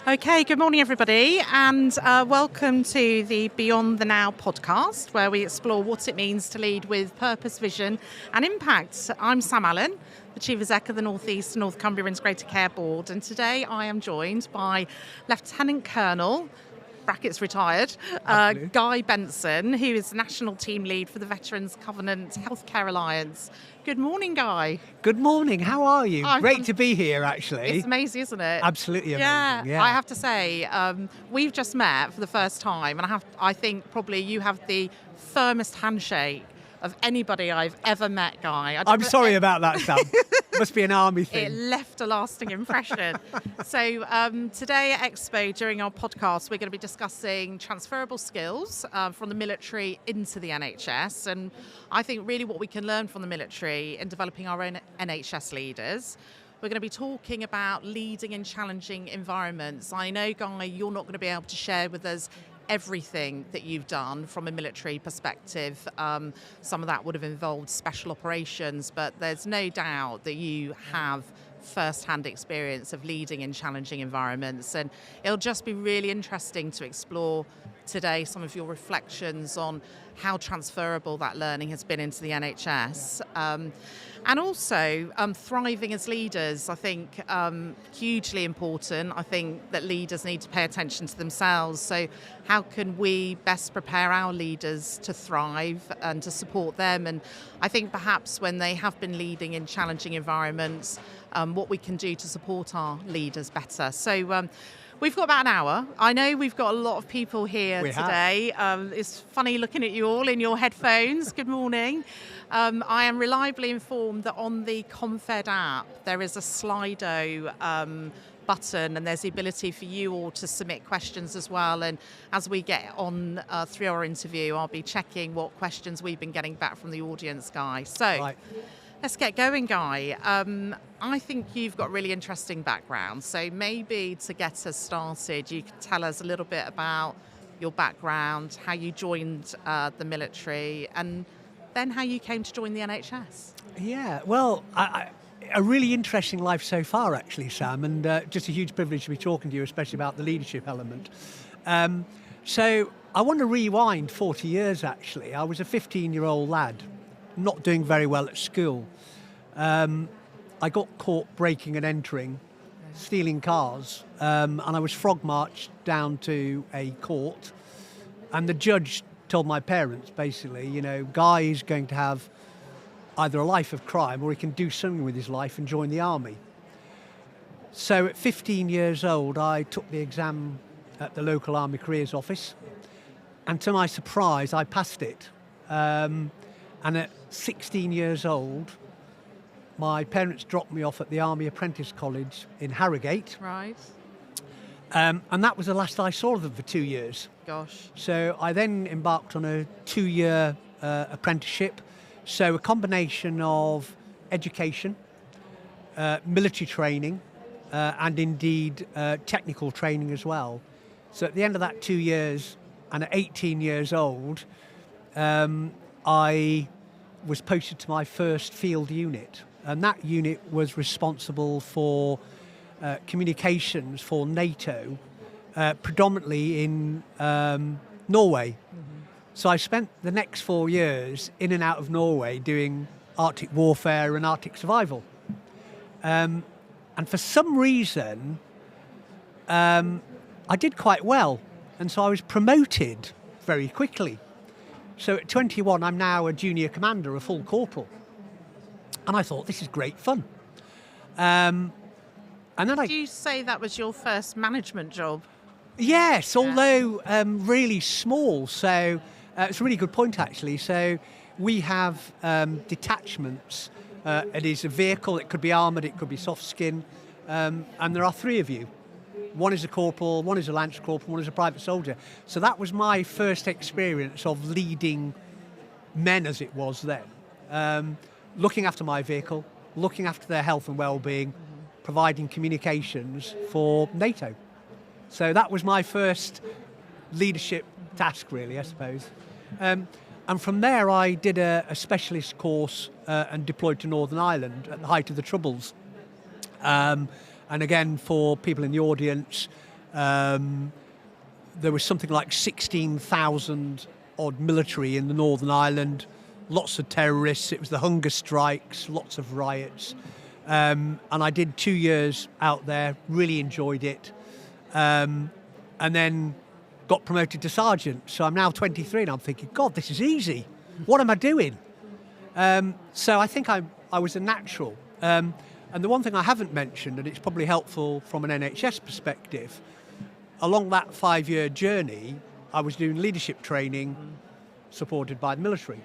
Okay, good morning everybody, and welcome to the Beyond the Now podcast, where we explore what it means to lead with purpose, vision and impact. I'm Sam Allen, the Chief Exec of the North East North Cumbria Integrated Care Board, and today I am joined by Lieutenant Colonel, brackets retired, Guy Benson, who is National Team Lead for the Veterans Covenant Healthcare Alliance. Good morning, Guy. Good morning. How are you? Great to be here, actually. It's amazing, isn't it? Absolutely amazing. Yeah. I have to say, we've just met for the first time, and I think probably you have the firmest handshake of anybody I've ever met, Guy. I'm sorry about that, Sam. Must be an army thing. It left a lasting impression. So today at Expo, during our podcast, we're going to be discussing transferable skills from the military into the NHS. And I think really what we can learn from the military in developing our own NHS leaders. We're going to be talking about leading in challenging environments. I know, Guy, you're not going to be able to share with us everything that you've done from a military perspective. Some of that would have involved special operations, but there's no doubt that you have first-hand experience of leading in challenging environments, and it'll just be really interesting to explore today some of your reflections on how transferable that learning has been into the NHS. And also thriving as leaders, I think hugely important. I think that leaders need to pay attention to themselves. So how can we best prepare our leaders to thrive and to support them? And I think perhaps when they have been leading in challenging environments, what we can do to support our leaders better. So we've got about an hour. I know we've got a lot of people here today. It's funny looking at you all in your headphones. Good morning. I am reliably informed that on the Confed app there is a Slido button, and there's the ability for you all to submit questions as well. And as we get on through our interview, I'll be checking what questions we've been getting back from the audience, Guy. So let's get going, Guy. I think you've got really interesting background, so maybe to get us started, you could tell us a little bit about your background, how you joined the military, and then how you came to join the NHS. Yeah, well, a really interesting life so far, actually, Sam, and just a huge privilege to be talking to you, especially about the leadership element. So I want to rewind 40 years, actually. I was a 15-year-old lad, not doing very well at school. I got caught breaking and entering, stealing cars, and I was frog marched down to a court, and the judge told my parents, basically, Guy is going to have either a life of crime or he can do something with his life and join the army. So at 15 years old, I took the exam at the local Army Careers Office, and to my surprise, I passed it. And at 16 years old, my parents dropped me off at the Army Apprentice College in Harrogate. Right. And that was the last I saw of them for 2 years. Gosh. So I then embarked on a 2-year apprenticeship. So a combination of education, military training, and indeed technical training as well. So at the end of that 2 years, and at 18 years old, I was posted to my first field unit. And that unit was responsible for communications for NATO, predominantly in Norway. Mm-hmm. So I spent the next 4 years in and out of Norway doing Arctic warfare and Arctic survival. And for some reason, I did quite well. And so I was promoted very quickly. So at 21, I'm now a junior commander, a full corporal. And I thought, this is great fun. And then Did you say that was your first management job? Yes, although really small. So it's a really good point, actually. So we have detachments. It is a vehicle. It could be armoured. It could be soft skin. And there are 3 of you. One is a corporal, one is a lance corporal, one is a private soldier. So that was my first experience of leading men, as it was then. Looking after my vehicle, looking after their health and well-being, providing communications for NATO. So that was my first leadership task, really, I suppose. And from there, I did a specialist course and deployed to Northern Ireland at the height of the Troubles. And again, for people in the audience, There was something like 16,000 odd military in the Northern Ireland, lots of terrorists. It was the hunger strikes, lots of riots. And I did 2 years out there, really enjoyed it. And then got promoted to sergeant. So I'm now 23 and I'm thinking, God, this is easy. What am I doing? So I think I was a natural. And the one thing I haven't mentioned, and it's probably helpful from an NHS perspective, along that 5-year journey, I was doing leadership training supported by the military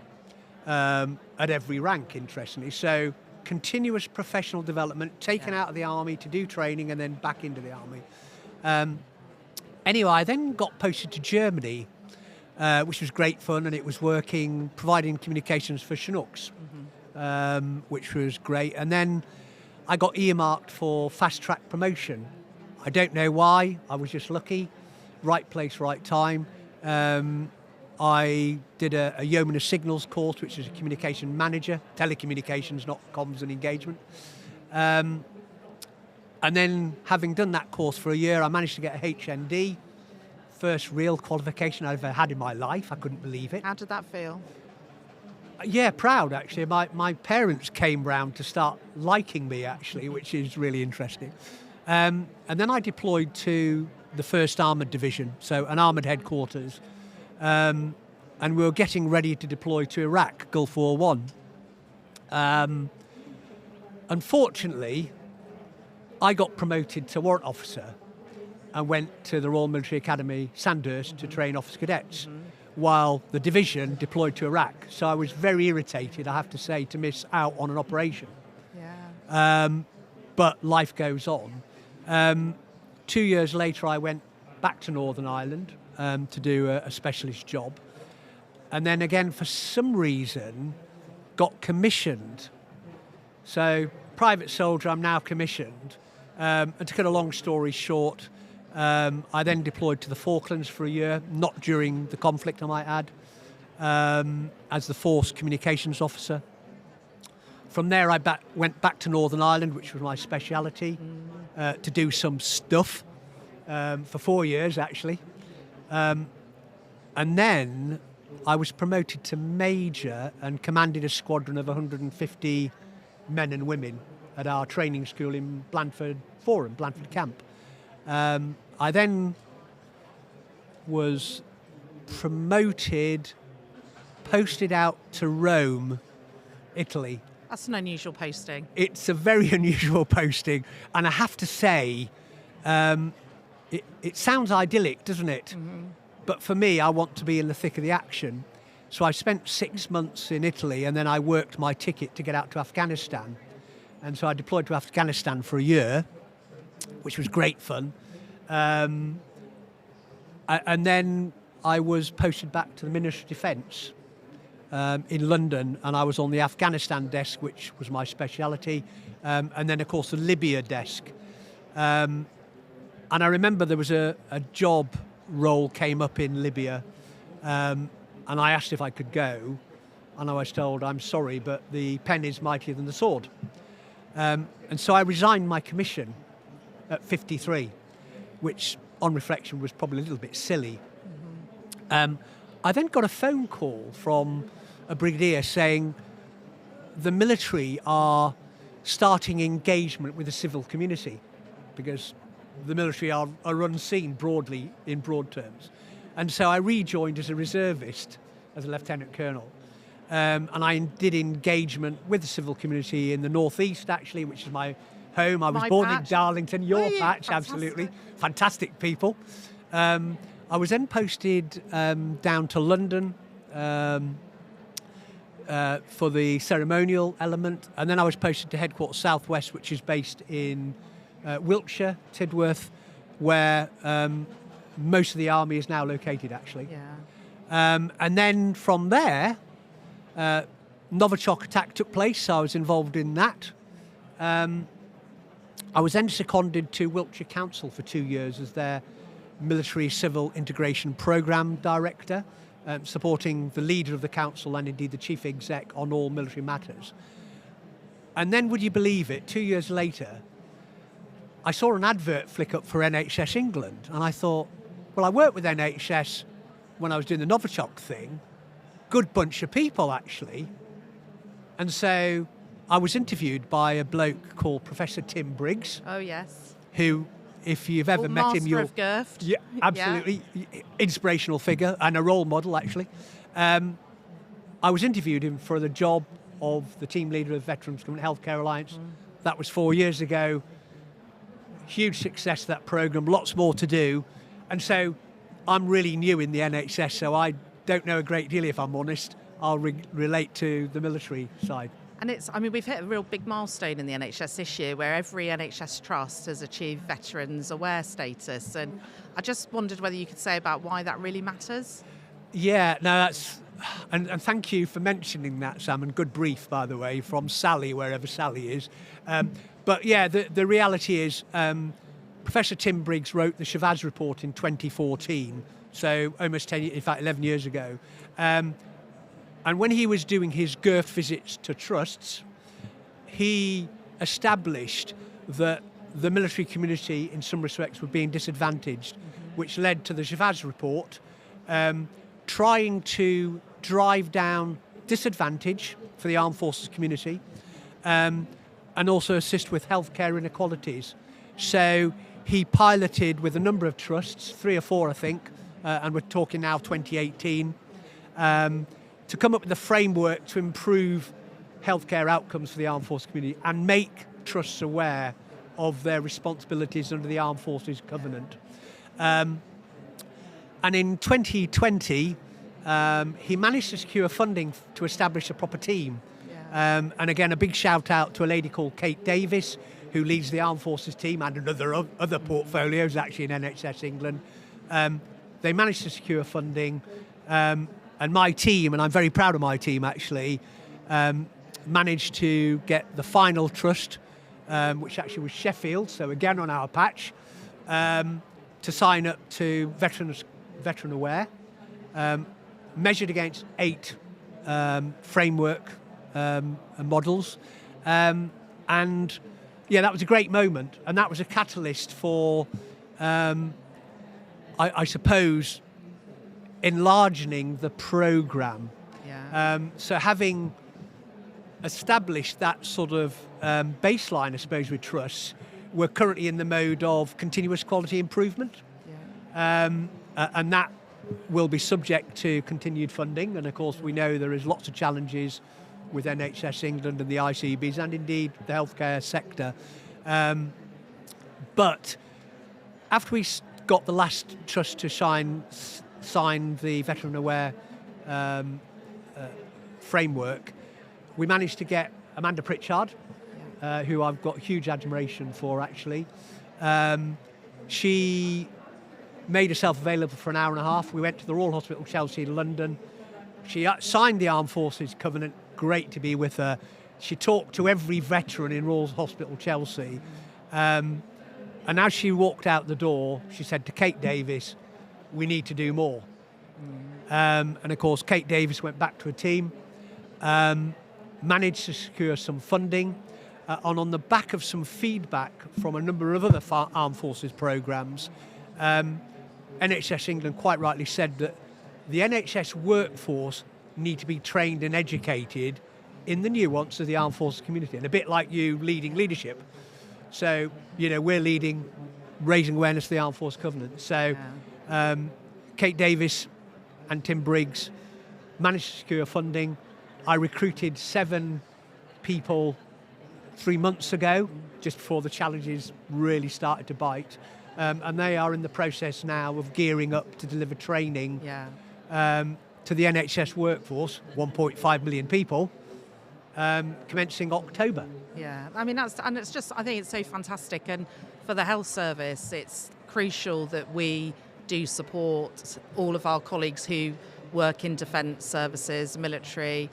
at every rank, interestingly. So continuous professional development, taken out of the army to do training and then back into the army. Anyway, I then got posted to Germany, which was great fun, and it was providing communications for Chinooks, which was great. And then I got earmarked for fast-track promotion. I don't know why, I was just lucky. Right place, right time. I did a Yeoman of Signals course, which is a communication manager, telecommunications, not comms and engagement. And then, having done that course for a year, I managed to get a HND, first real qualification I've ever had in my life. I couldn't believe it. How did that feel? Yeah, proud, actually. My parents came round to start liking me, actually, which is really interesting. And then I deployed to the 1st Armoured Division, so an armoured headquarters. And we were getting ready to deploy to Iraq, Gulf War I. Unfortunately, I got promoted to warrant officer and went to the Royal Military Academy, Sandhurst, to train officer cadets, while the division deployed to Iraq. So I was very irritated, I have to say, to miss out on an operation. Yeah. But life goes on. 2 years later, I went back to Northern Ireland to do a specialist job. And then again, for some reason, got commissioned. So, private soldier, I'm now commissioned. And to cut a long story short, I then deployed to the Falklands for a year, not during the conflict, I might add, as the Force Communications Officer. From there, I went back to Northern Ireland, which was my speciality, to do some stuff for 4 years, actually. And then I was promoted to Major and commanded a squadron of 150 men and women at our training school in Blandford Forum, Blandford Camp. I then was promoted, posted out to Rome, Italy. That's an unusual posting. It's a very unusual posting, and I have to say, it sounds idyllic, doesn't it? Mm-hmm. But for me, I want to be in the thick of the action. So I spent 6 months in Italy, and then I worked my ticket to get out to Afghanistan. And so I deployed to Afghanistan for a year, which was great fun. And then I was posted back to the Ministry of Defence in London, and I was on the Afghanistan desk, which was my speciality, and then, of course, the Libya desk. And I remember there was a job role came up in Libya, and I asked if I could go, and I was told, I'm sorry, but the pen is mightier than the sword. And so I resigned my commission at 53, which, on reflection, was probably a little bit silly. Mm-hmm. I then got a phone call from a brigadier saying the military are starting engagement with the civil community because the military are unseen broadly, in broad terms. And so I rejoined as a reservist, as a lieutenant colonel. And I did engagement with the civil community in the northeast, actually, which is my home. I was born in Darlington, your patch, fantastic. Absolutely. Fantastic people. I was then posted down to London for the ceremonial element, and then I was posted to Headquarters Southwest, which is based in Wiltshire, Tidworth, where most of the army is now located, actually. Yeah. And then from there, Novichok attack took place, so I was involved in that. I was then seconded to Wiltshire Council for 2 years as their military civil integration programme director, supporting the leader of the council and indeed the chief exec on all military matters. And then, would you believe it, 2 years later, I saw an advert flick up for NHS England, and I thought, well, I worked with NHS when I was doing the Novichok thing. Good bunch of people, actually. And so I was interviewed by a bloke called Professor Tim Briggs. Oh, yes. Who, if you've ever met him, Master of Girth. Yeah, absolutely. Yeah. Inspirational figure and a role model, actually. I was interviewed him for the job of the team leader of Veterans Government Healthcare Alliance. That was 4 years ago. Huge success, that programme, lots more to do. And so I'm really new in the NHS, so I don't know a great deal, if I'm honest. I'll relate to the military side. And we've hit a real big milestone in the NHS this year where every NHS trust has achieved Veterans Aware status. And I just wondered whether you could say about why that really matters. Yeah, no, that's... And thank you for mentioning that, Sam, and good brief, by the way, from Sally, wherever Sally is. But yeah, the reality is Professor Tim Briggs wrote the Chavaz report in 2014, so almost 10, in fact 11 years ago. And when he was doing his GIRF visits to trusts, he established that the military community in some respects were being disadvantaged, which led to the Chavaz report, trying to drive down disadvantage for the armed forces community, and also assist with healthcare inequalities. So he piloted with a number of trusts, 3 or 4 I think, and we're talking now 2018, to come up with a framework to improve healthcare outcomes for the armed forces community and make trusts aware of their responsibilities under the Armed Forces Covenant. And in 2020, he managed to secure funding to establish a proper team. And again, a big shout out to a lady called Kate Davis, who leads the Armed Forces team and other portfolios actually in NHS England. They managed to secure funding, and my team, and I'm very proud of my team actually, managed to get the final trust, which actually was Sheffield, so again on our patch, to sign up to Veteran Aware, measured against 8 framework models, and yeah, that was a great moment, and that was a catalyst for, I suppose, enlarging the programme. Yeah. So having established that sort of baseline, I suppose, with trusts, we're currently in the mode of continuous quality improvement, and that will be subject to continued funding. And of course, we know there is lots of challenges with NHS England and the ICBs, and indeed the healthcare sector. But after we got the last trust to sign the Veteran Aware framework, we managed to get Amanda Pritchard, who I've got huge admiration for actually. She made herself available for an hour and a half. We went to the Royal Hospital Chelsea in London. She signed the Armed Forces Covenant. Great to be with her. She talked to every veteran in Royal Hospital Chelsea. And as she walked out the door, she said to Kate Davis, "We need to do more." And of course, Kate Davis went back to her team, managed to secure some funding, and on the back of some feedback from a number of other armed forces programmes, NHS England quite rightly said that the NHS workforce need to be trained and educated in the nuance of the armed forces community, and a bit like you leading leadership. So, we're leading raising awareness of the Armed Forces Covenant. So, Kate Davis and Tim Briggs managed to secure funding. I recruited 7 people 3 months ago, just before the challenges really started to bite. And they are in the process now of gearing up to deliver training to the NHS workforce, 1.5 million people, commencing October. Yeah, I think it's so fantastic. And for the health service, it's crucial that we do support all of our colleagues who work in defence services, military,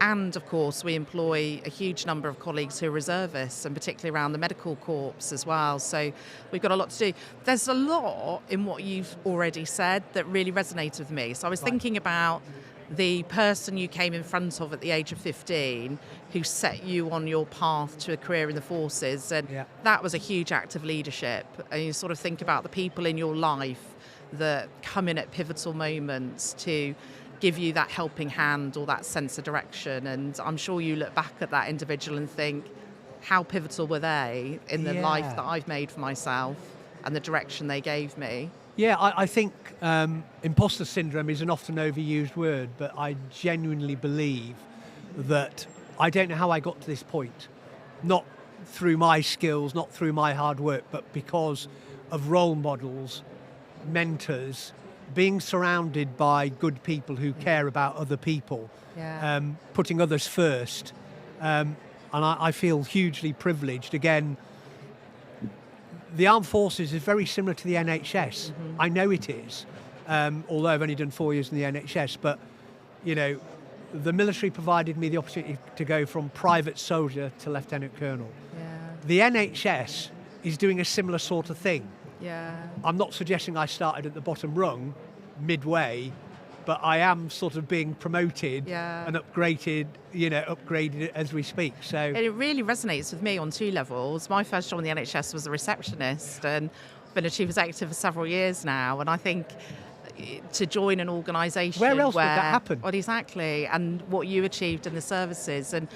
and of course we employ a huge number of colleagues who are reservists, and particularly around the medical corps as well. So we've got a lot to do. There's a lot in what you've already said that really resonated with me. So I was thinking about the person you came in front of at the age of 15 who set you on your path to a career in the forces. And that was a huge act of leadership. And you sort of think about the people in your life that come in at pivotal moments to give you that helping hand or that sense of direction. And I'm sure you look back at that individual and think, how pivotal were they in the life that I've made for myself and the direction they gave me? Yeah, I think imposter syndrome is an often overused word, but I genuinely believe that I don't know how I got to this point. Not through my skills, not through my hard work, but because of role models, mentors, being surrounded by good people who care about other people, putting others first. And I feel hugely privileged. Again, the armed forces is very similar to the NHS. I know it is, although I've only done 4 years in the NHS. But, you know, the military provided me the opportunity to go from private soldier to lieutenant colonel. The NHS is doing a similar sort of thing. I'm not suggesting I started at the bottom rung midway, but I am sort of being promoted and upgraded as we speak. So it really resonates with me on two levels. My first job in the NHS was a receptionist, and I've been a chief executive for several years now. And I think to join an organisation where else would that happen? Well, exactly, and what you achieved in the services. And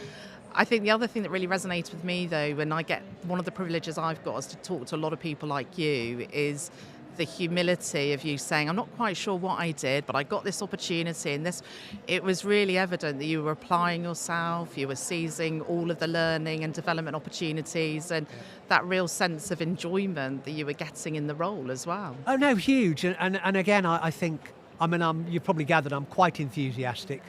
I think the other thing that really resonates with me, though, when I get one of the privileges I've got is to talk to a lot of people like you, is the humility of you saying, I'm not quite sure what I did, but I got this opportunity, and it was really evident that you were applying yourself, you were seizing all of the learning and development opportunities, and that real sense of enjoyment that you were getting in the role as well. Oh no, huge. And again, I think, you've probably gathered I'm quite enthusiastic,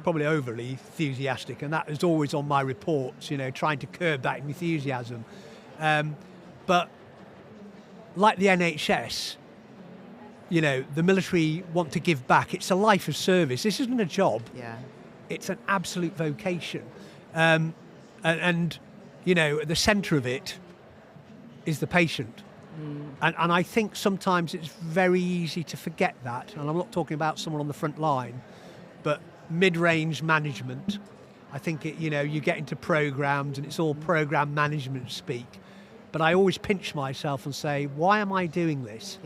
probably overly enthusiastic, and that is always on my reports, trying to curb that enthusiasm. But like the NHS, the military want to give back. It's a life of service. This isn't a job. It's an absolute vocation. And at the centre of it is the patient. And I think sometimes it's very easy to forget that. And I'm not talking about someone on the front line, but mid-range management. I think, you get into programmes and it's all programme management speak. But I always pinch myself and say, why am I doing this?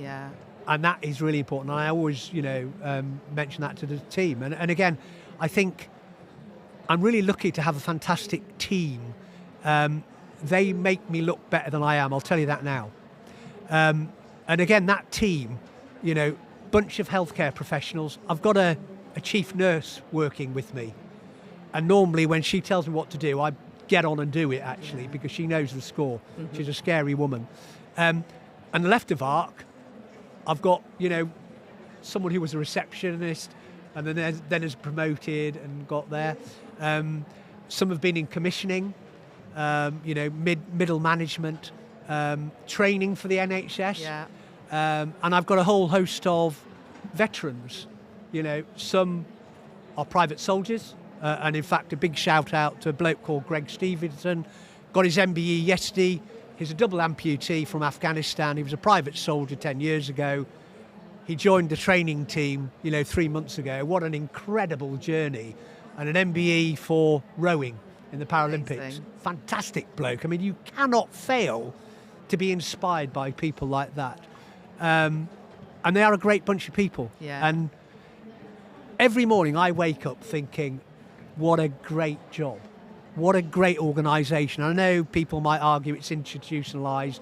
And that is really important. And I always, mention that to the team. And again, I think I'm really lucky to have a fantastic team. They make me look better than I am. I'll tell you that now. And again, that team, bunch of healthcare professionals. I've got a chief nurse working with me. And normally when she tells me what to do, I get on and do it, actually, because she knows the score. She's a scary woman. And the left of ARC, I've got, someone who was a receptionist and then is promoted and got there. Some have been in commissioning, middle management, training for the NHS. And I've got a whole host of veterans. Some are private soldiers. And in fact, a big shout out to a bloke called Greg Stevenson. Got his MBE yesterday. He's a double amputee from Afghanistan. He was a private soldier 10 years ago. He joined the training team, 3 months ago. What an incredible journey. And an MBE for rowing in the Paralympics. Amazing. Fantastic bloke. I mean, you cannot fail to be inspired by people like that. And they are a great bunch of people. And every morning I wake up thinking, what a great job. What a great organisation. I know people might argue it's institutionalised.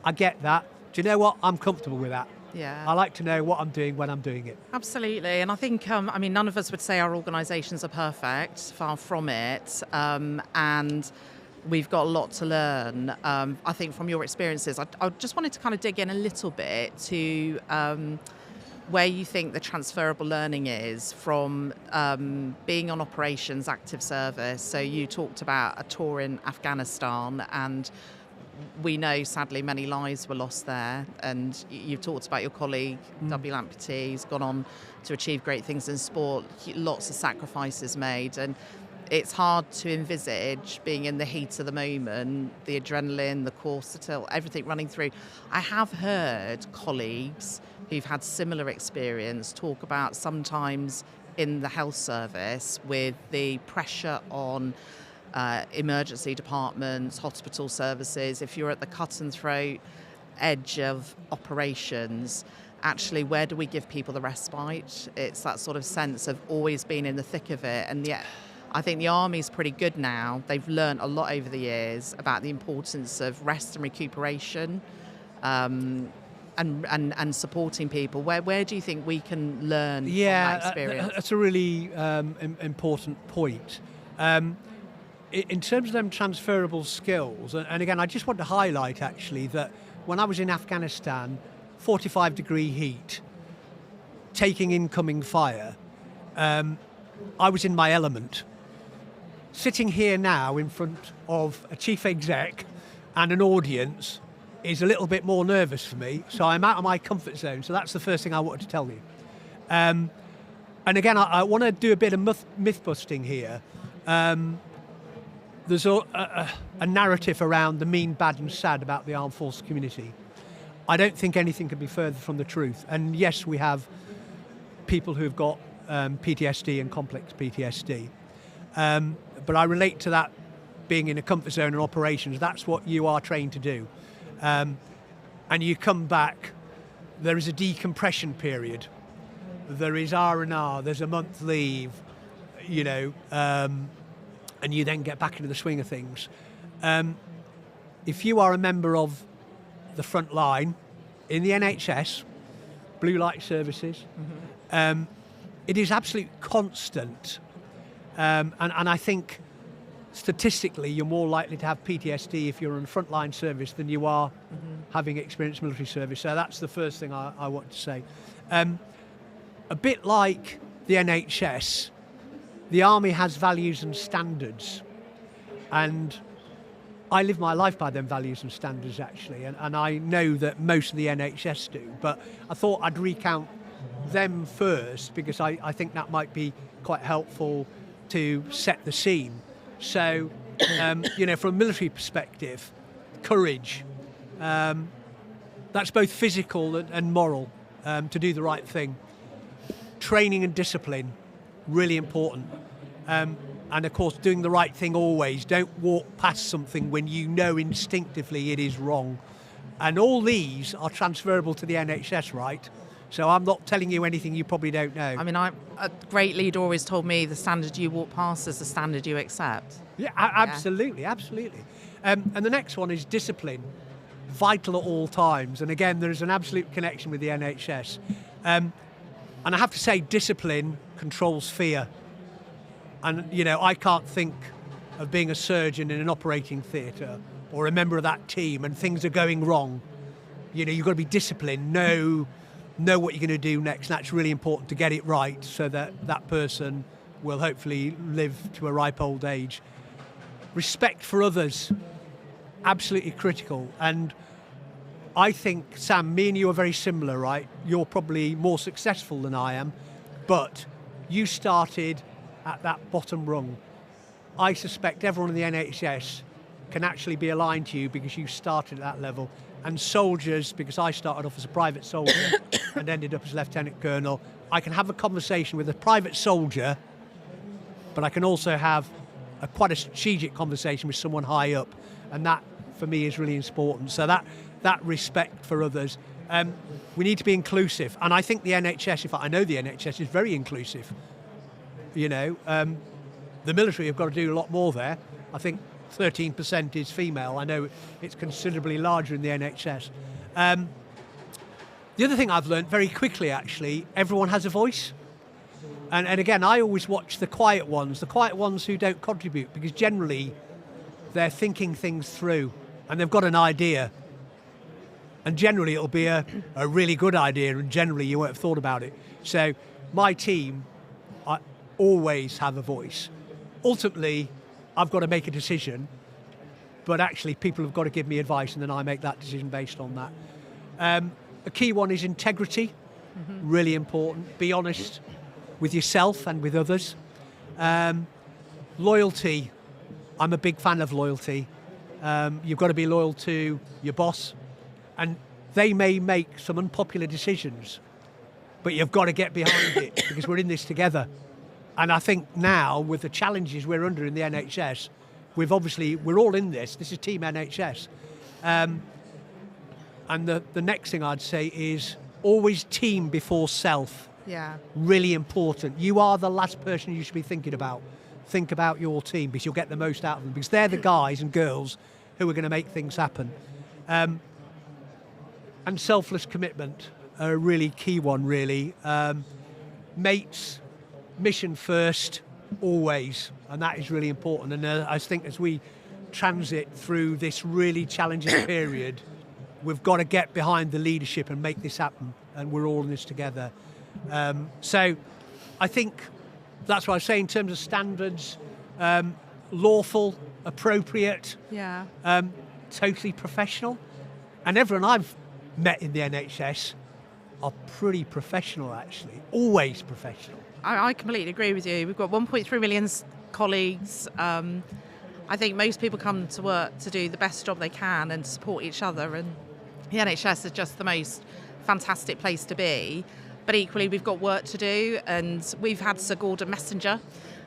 I get that. Do you know what? I'm comfortable with that. I like to know what I'm doing when I'm doing it. Absolutely. And I think, none of us would say our organisations are perfect, far from it. And we've got a lot to learn. I think from your experiences, I just wanted to kind of dig in a little bit to where you think the transferable learning is from being on operations, active service. So you talked about a tour in Afghanistan, and we know sadly many lives were lost there, and you've talked about your colleague, double amputee, who's gone on to achieve great things in sport, lots of sacrifices made, and it's hard to envisage being in the heat of the moment, the adrenaline, the cortisol, everything running through. I have heard colleagues who've had similar experience talk about sometimes in the health service with the pressure on emergency departments, hospital services. If you're at the cut and throat edge of operations, actually, where do we give people the respite? It's that sort of sense of always being in the thick of it. And yet, I think the Army's pretty good now. They've learned a lot over the years about the importance of rest and recuperation, and supporting people. Where do you think we can learn from that experience? That's a really important point. In terms of them transferable skills, and again, I just want to highlight actually that when I was in Afghanistan, 45-degree heat, taking incoming fire, I was in my element. Sitting here now in front of a chief exec and an audience is a little bit more nervous for me, so I'm out of my comfort zone. So that's the first thing I wanted to tell you. And again, I want to do a bit of myth busting here. There's a narrative around the mean, bad and sad about the armed forces community. I don't think anything could be further from the truth. And yes, we have people who've got PTSD and complex PTSD. But I relate to that being in a comfort zone and operations. That's what you are trained to do. And you come back, there is a decompression period. There is R&R, there's a month leave, and you then get back into the swing of things. If you are a member of the front line in the NHS, blue light services, it is absolute constant. And I think statistically you're more likely to have PTSD if you're in frontline service than you are having experienced military service. So that's the first thing I want to say. A bit like the NHS, the Army has values and standards, and I live my life by them values and standards actually, and I know that most of the NHS do, but I thought I'd recount them first because I think that might be quite helpful to set the scene. So, from a military perspective, courage, that's both physical and moral, to do the right thing. Training and discipline, really important. And of course, doing the right thing always. Don't walk past something when you know instinctively it is wrong. And all these are transferable to the NHS, right? So I'm not telling you anything you probably don't know. I mean, a great leader always told me the standard you walk past is the standard you accept. Yeah, absolutely. And the next one is discipline, vital at all times. And again, there is an absolute connection with the NHS. And I have to say, discipline controls fear. And, I can't think of being a surgeon in an operating theatre or a member of that team and things are going wrong. You've got to be disciplined, know what you're going to do next. And that's really important to get it right so that that person will hopefully live to a ripe old age. Respect for others, absolutely critical. And I think, Sam, me and you are very similar, right? You're probably more successful than I am, but you started at that bottom rung. I suspect everyone in the NHS can actually be aligned to you because you started at that level. And soldiers, because I started off as a private soldier and ended up as Lieutenant Colonel, I can have a conversation with a private soldier, but I can also have quite a strategic conversation with someone high up. And that, for me, is really important. So that respect for others. We need to be inclusive. And I think the NHS, in fact, I know the NHS is very inclusive. The military have got to do a lot more there. I think 13% is female. I know it's considerably larger in the NHS. The other thing I've learned very quickly, actually, everyone has a voice. And again, I always watch the quiet ones who don't contribute, because generally they're thinking things through and they've got an idea. And generally it'll be a really good idea, and generally you won't have thought about it. So my team, I always have a voice. Ultimately, I've got to make a decision, but actually people have got to give me advice, and then I make that decision based on that. A key one is integrity, really important. Be honest with yourself and with others. Loyalty, I'm a big fan of loyalty. You've got to be loyal to your boss, and they may make some unpopular decisions, but you've got to get behind it because we're in this together. And I think now, with the challenges we're under in the NHS, we're all in this. This is Team NHS. And the next thing I'd say is always team before self. Yeah. Really important. You are the last person you should be thinking about. Think about your team, because you'll get the most out of them, because they're the guys and girls who are going to make things happen. And selfless commitment, a really key one, really. Mates, mission first, always, and that is really important. And I think as we transit through this really challenging period, we've got to get behind the leadership and make this happen, and we're all in this together. So I think that's what I say in terms of standards, lawful, appropriate, totally professional. And everyone I've met in the NHS are pretty professional, actually, always professional. I completely agree with you. We've got 1.3 million colleagues. I think most people come to work to do the best job they can and support each other, and the NHS is just the most fantastic place to be. But equally, we've got work to do, and we've had Sir Gordon Messenger.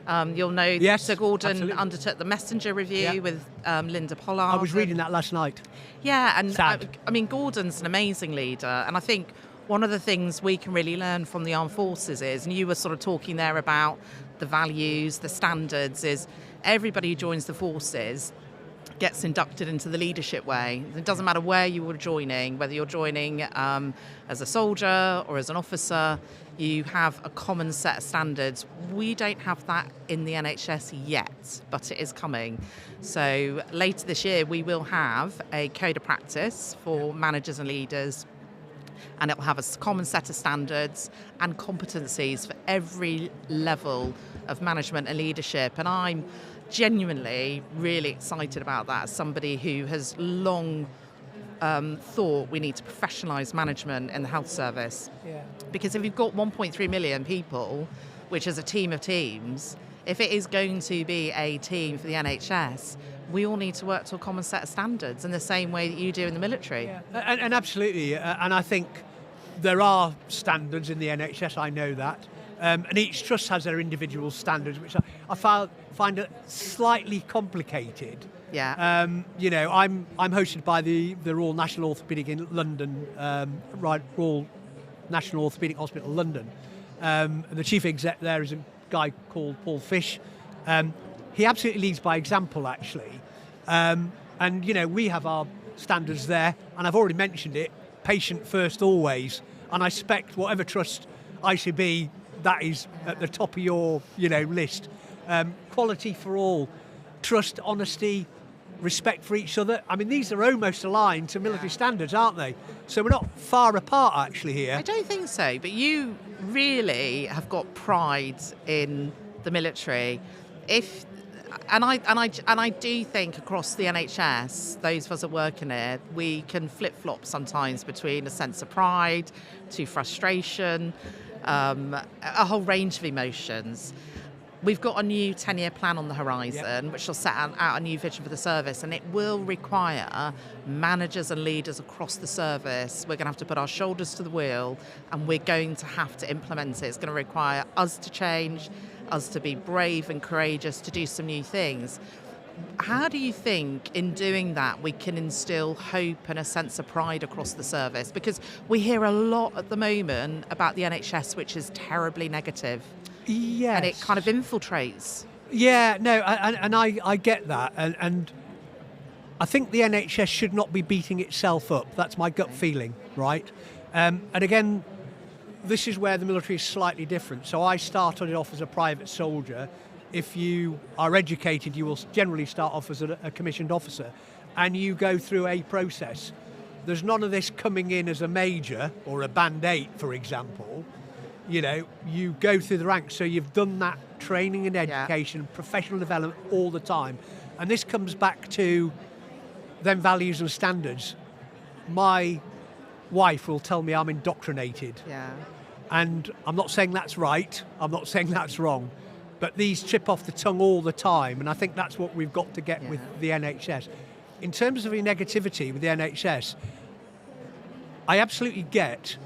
You'll know yes, Sir Gordon absolutely. undertook the Messenger review with Linda Pollard. I was reading that last night. Yeah, and Sad. I mean, Gordon's an amazing leader, and I think one of the things we can really learn from the armed forces is, and you were sort of talking there about the values, the standards, is everybody who joins the forces gets inducted into the leadership way. It doesn't matter where you are joining, whether you're joining as a soldier or as an officer, you have a common set of standards. We don't have that in the NHS yet, but it is coming. So later this year, we will have a code of practice for managers and leaders, and it will have a common set of standards and competencies for every level of management and leadership. And I'm genuinely really excited about that as somebody who has long thought we need to professionalise management in the health service. Yeah. Because if you've got 1.3 million people, which is a team of teams, if it is going to be a team for the NHS, we all need to work to a common set of standards in the same way that you do in the military. Yeah. And absolutely, and I think there are standards in the NHS, I know that. And each trust has their individual standards, which I find it slightly complicated. Yeah. You know, I'm hosted by the Royal National Orthopaedic in London, Royal National Orthopaedic Hospital London. And the chief exec there is a guy called Paul Fish. He absolutely leads by example, actually. And, you know, we have our standards there, and I've already mentioned it, patient first always. And I expect whatever trust I should be, that is at the top of your, you know, list. Quality for all, trust, honesty, respect for each other. I mean, these are almost aligned to military standards, aren't they? So we're not far apart, actually, here. I don't think so, but you really have got pride in the military. And I do think across the NHS, those of us that work in it, we can flip-flop sometimes between a sense of pride to frustration, a whole range of emotions. We've got a new 10-year plan on the horizon, which will set out a new vision for the service, and it will require managers and leaders across the service. We're going to have to put our shoulders to the wheel, and we're going to have to implement it. It's going to require us to change, us to be brave and courageous to do some new things. How do you think in doing that we can instill hope and a sense of pride across the service? Because we hear a lot at the moment about the NHS, which is terribly negative. Yes. And it kind of infiltrates. Yeah, no, and I get that. And I think the NHS should not be beating itself up. That's my gut feeling, right? And again, this is where the military is slightly different. So I started off as a private soldier. If you are educated, you will generally start off as a commissioned officer, and you go through a process. There's none of this coming in as a major or a band 8, for example. You know, you go through the ranks, so you've done that training and education, professional development all the time. And this comes back to them values and standards. My wife will tell me I'm indoctrinated. Yeah. And I'm not saying that's right, I'm not saying that's wrong, but these trip off the tongue all the time, and I think that's what we've got to get with the NHS. In terms of the negativity with the NHS, I absolutely get,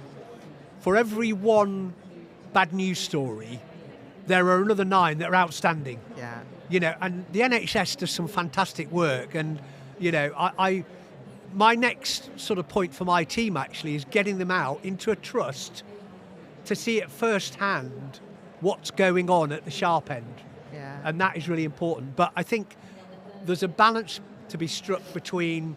for every one bad news story, there are another 9 that are outstanding. Yeah. You know, and the NHS does some fantastic work, and you know, my next sort of point for my team actually is getting them out into a trust to see at first hand what's going on at the sharp end. Yeah. And that is really important. But I think there's a balance to be struck between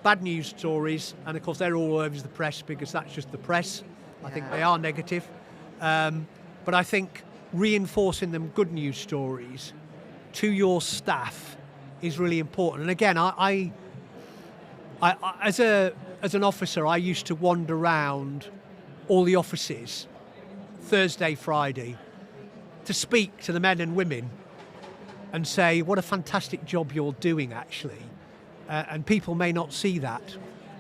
bad news stories, and of course they're all over the press because that's just the press. I think they are negative. But I think reinforcing them good news stories to your staff is really important. And again, I as an officer, I used to wander around all the offices Thursday, Friday to speak to the men and women and say, what a fantastic job you're doing, actually. And people may not see that.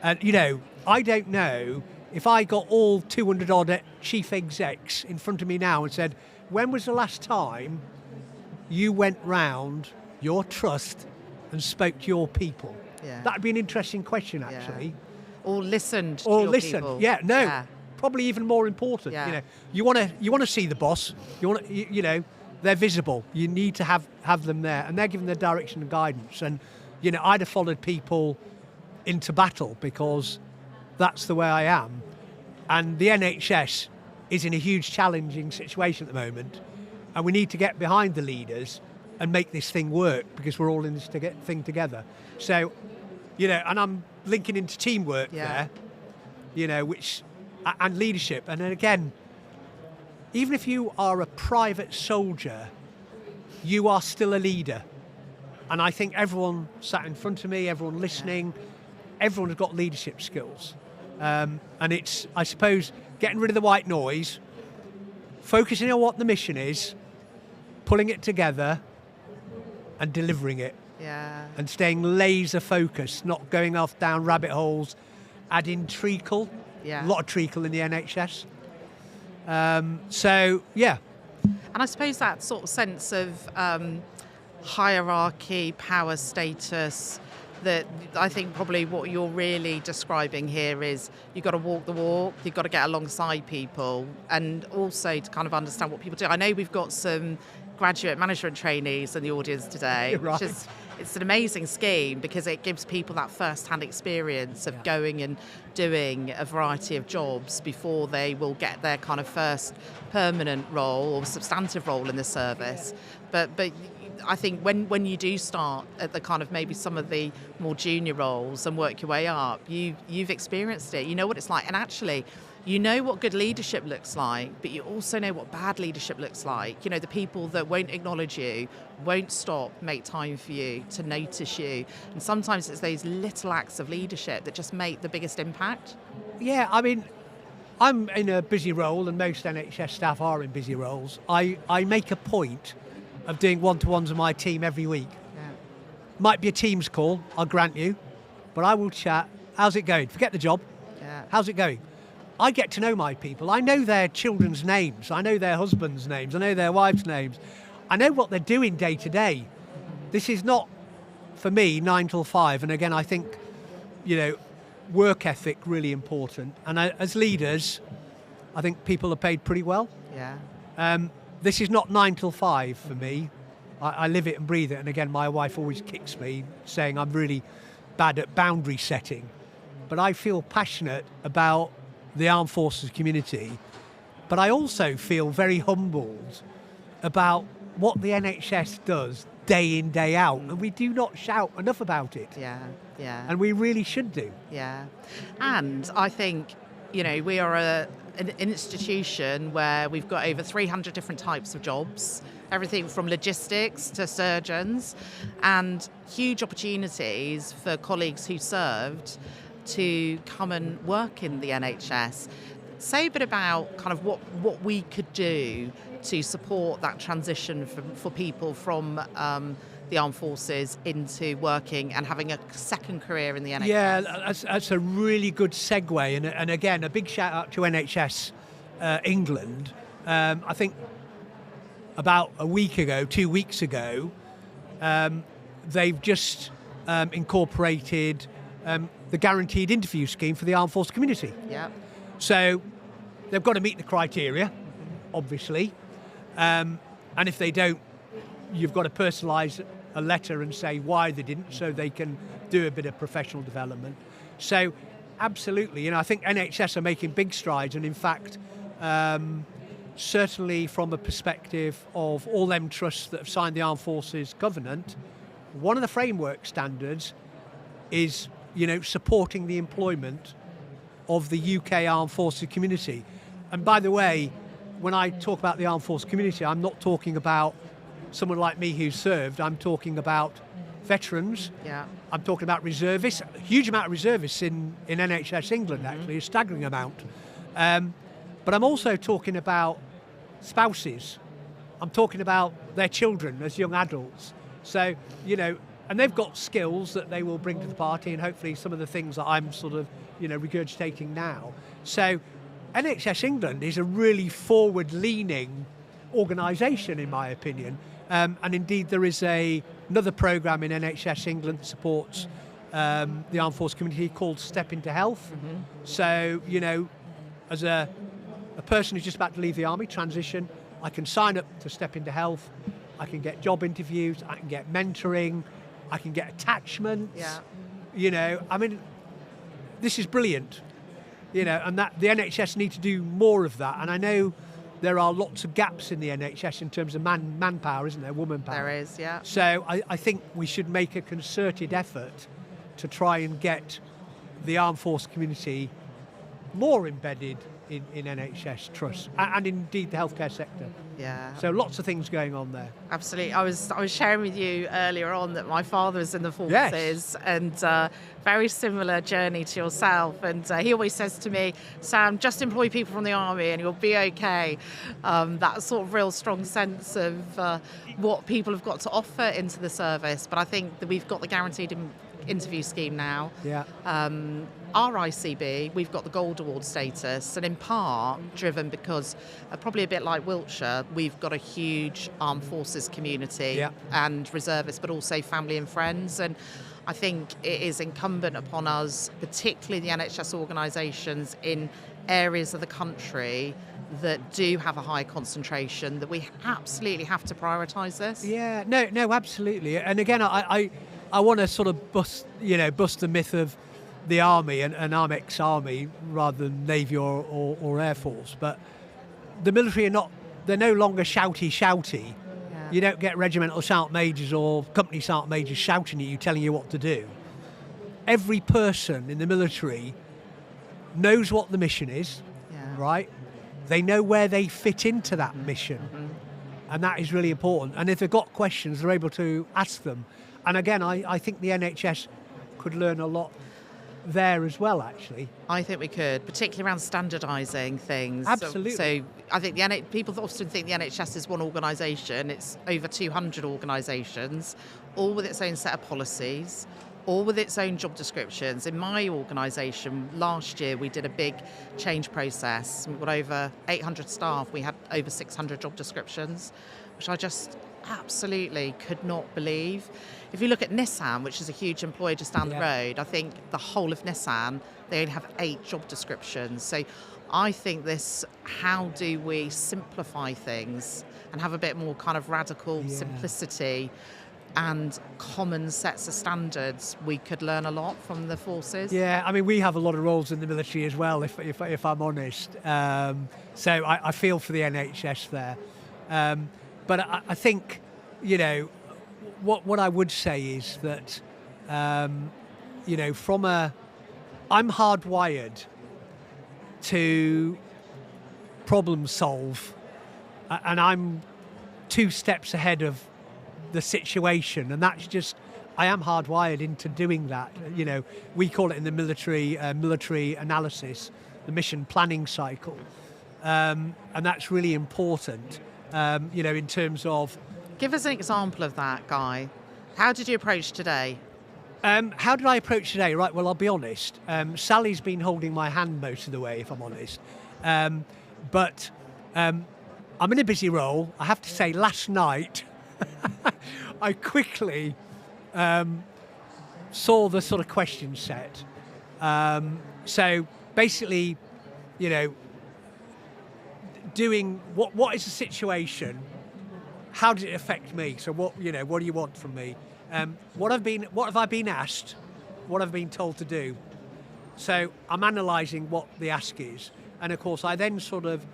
And, you know, I don't know if I got all 200 odd chief execs in front of me now and said, when was the last time you went round your trust and spoke to your people? Yeah. That'd be an interesting question, actually. Yeah. Or listened to Or your listen. people. Yeah, no. Yeah. Probably even more important. Yeah. You know, you want to see the boss. You know, they're visible. You need to have them there, and they're giving the direction and guidance. And you know, I'd have followed people into battle because that's the way I am. And the NHS is in a huge challenging situation at the moment, and we need to get behind the leaders and make this thing work because we're all in this thing together. So, you know, and I'm linking into teamwork there, you know, and leadership. And then again, even if you are a private soldier, you are still a leader. And I think everyone sat in front of me, everyone listening, everyone has got leadership skills. And it's, I suppose, getting rid of the white noise, focusing on what the mission is, pulling it together and delivering it. Yeah. And staying laser focused, not going off down rabbit holes, adding treacle. Yeah. A lot of treacle in the NHS. So, yeah. And I suppose that sort of sense of hierarchy, power status, that I think probably what you're really describing here is you've got to walk the walk, you've got to get alongside people, and also to kind of understand what people do. I know we've got some graduate management trainees in the audience today, Right. which is, it's an amazing scheme because it gives people that first-hand experience of going and doing a variety of jobs before they will get their kind of first permanent role or substantive role in the service. But I think when you do start at the kind of maybe some of the more junior roles and work your way up, you've experienced it. You know what it's like, and actually, you know what good leadership looks like, but you also know what bad leadership looks like. You know, the people that won't acknowledge you, won't stop, make time for you, to notice you. And sometimes it's those little acts of leadership that just make the biggest impact. Yeah, I mean, I'm in a busy role, and most NHS staff are in busy roles. I make a point of doing one-to-ones with my team every week. Yeah. Might be a Teams call, I'll grant you, but I will chat. How's it going? Forget the job. Yeah. How's it going? I get to know my people. I know their children's names. I know their husbands' names. I know their wives' names. I know what they're doing day to day. This is not, for me, 9 till 5. And again, I think, you know, work ethic really important. And as leaders, I think people are paid pretty well. Yeah. This is not 9 till 5 for me. I live it and breathe it. And again, my wife always kicks me, saying I'm really bad at boundary setting. But I feel passionate about the armed forces community. But I also feel very humbled about what the NHS does day in, day out. And we do not shout enough about it. Yeah. Yeah. And we really should do. Yeah. And I think, you know, we are an institution where we've got over 300 different types of jobs, everything from logistics to surgeons, and huge opportunities for colleagues who served to come and work in the NHS. Say a bit about kind of what we could do to support that transition for people from the armed forces into working and having a second career in the NHS. Yeah, that's a really good segue. And again, a big shout out to NHS England. I think about a week ago, 2 weeks ago, they've just incorporated the guaranteed interview scheme for the armed force community. Yeah. So they've got to meet the criteria, obviously. And if they don't, you've got to personalise a letter and say why they didn't, so they can do a bit of professional development. So, absolutely, I think NHS are making big strides, and in fact, certainly from a perspective of all them trusts that have signed the Armed Forces Covenant, one of the framework standards is, supporting the employment of the UK Armed Forces community. And by the way, when I talk about the Armed Forces community, I'm not talking about someone like me who's served. I'm talking about veterans. Yeah. I'm talking about reservists. A huge amount of reservists in NHS England, actually, a staggering amount. But I'm also talking about spouses. I'm talking about their children as young adults. So, and they've got skills that they will bring to the party, and hopefully some of the things that I'm sort of, regurgitating now. So NHS England is a really forward-leaning organisation, in my opinion. And indeed, there is another programme in NHS England that supports the Armed Forces community called Step Into Health. Mm-hmm. So, as a person who's just about to leave the army, transition, I can sign up to Step Into Health. I can get job interviews. I can get mentoring. I can get attachments. Yeah. This is brilliant. And that the NHS need to do more of that. And I know there are lots of gaps in the NHS in terms of manpower, isn't there? Woman power. There is, yeah. So I think we should make a concerted effort to try and get the armed force community more embedded in NHS trusts and indeed the healthcare sector. Yeah. So lots of things going on there. Absolutely. I was sharing with you earlier on that my father was in the forces. Yes. And very similar journey to yourself. And he always says to me, Sam, just employ people from the army and you'll be okay. That sort of real strong sense of what people have got to offer into the service. But I think that we've got the guaranteed interview scheme now. Yeah. Our ICB, we've got the Gold Award status, and in part driven because, probably a bit like Wiltshire, we've got a huge armed forces community and reservists, but also family and friends. And I think it is incumbent upon us, particularly the NHS organisations in areas of the country that do have a high concentration, that we absolutely have to prioritise this. Yeah, no, absolutely. And again, I want to sort of bust the myth of the army, and I'm ex-army rather than Navy or Air Force, but the military they're no longer shouty. Yeah. You don't get regimental sergeant majors or company sergeant majors shouting at you, telling you what to do. Every person in the military knows what the mission is, right? They know where they fit into that mission, and that is really important. And if they've got questions, they're able to ask them. And again, I think the NHS could learn a lot there as well, actually. I think we could, particularly around standardising things. Absolutely. So I think people often think the NHS is one organisation. It's over 200 organisations, all with its own set of policies, all with its own job descriptions. In my organisation, last year we did a big change process. We've got over 800 staff. We had over 600 job descriptions, which I just absolutely could not believe. If you look at Nissan, which is a huge employer just down the road, I think the whole of Nissan, they only have 8 job descriptions. So I think how do we simplify things and have a bit more kind of radical simplicity and common sets of standards? We could learn a lot from the forces. Yeah, we have a lot of roles in the military as well, if I'm honest. So I feel for the NHS there. But I think, what I would say is that, I'm hardwired to problem solve, and I'm 2 steps ahead of the situation, and that's just, I am hardwired into doing that. We call it in the military analysis, the mission planning cycle, and that's really important. In terms of... Give us an example of that, Guy. How did you approach today? How did I approach today? Right, well, I'll be honest. Sally's been holding my hand most of the way, if I'm honest. But I'm in a busy role. I have to say, last night, I quickly saw the sort of question set. So basically, doing what is the situation? How did it affect me? So what do you want from me? What have I been asked? What have I been told to do? So I'm analysing what the ask is, and of course I then sort of